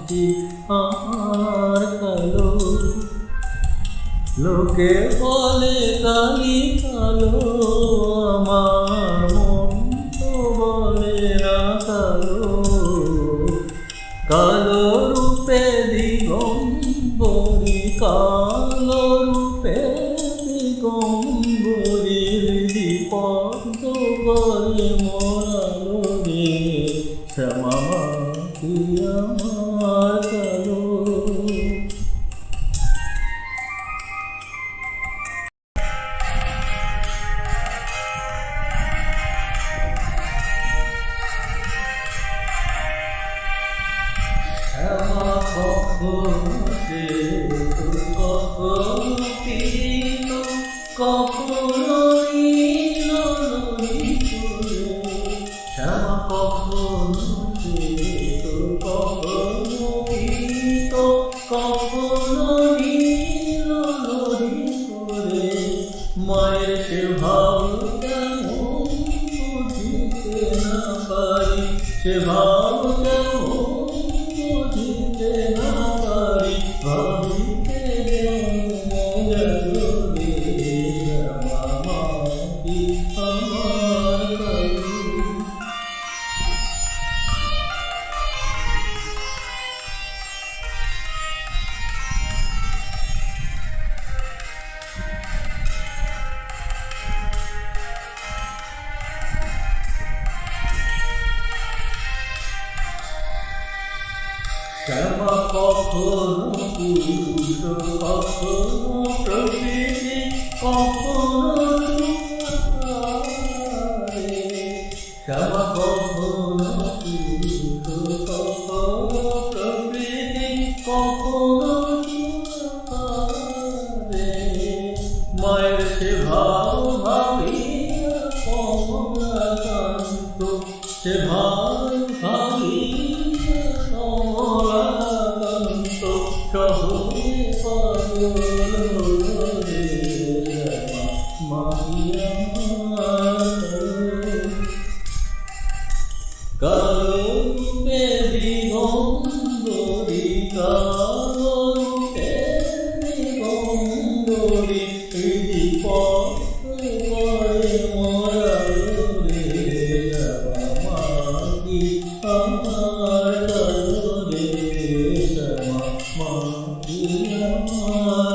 কি আমার কালো, লোকে বলে কালি কালো, আমার মন তো বলে না কালো। কালো রূপে দিগম্বরী, কালো রূপে দিগম্বরী, হৃদিপদ্ম করে মোরালো রে, শ্যামা কি আমার কালো। শ্যামা কখনো শ্বেত, কখনো পীত, কখনো নীল নদীতে। শ্যামা কখনো শ্বেত, কখনো পীত, কখনো নীল নদীতে। মায়ের সে ভাব কেমন বুঝিতে না পারি, সে ভাব কেমন বুঝিতে না পারি, ভাবিতে গেল রে, শ্যামা কি আমার কালো। শ্যামা কখনো পুরুষ, কখনো প্রকৃতি, কখনো জুয়ারে। শ্যামা কখনো পুরুষ, কখনো প্রকৃতি, কখনো জুয়ারে। মায়ের সে ভাব ভাবিয়া কমলাকান্ত, সে ভাব ভাবিয়া কমলাকান্ত, শহরে পাগল রে, শ্যামা কি আমার কালো। রূপে দিগম্বরী, কালো রূপে দিগম্বরী, হৃদিপদ্ম করে মোরালো রে, শ্যামা কি আমার কালো রে, শ্যামা কি আমার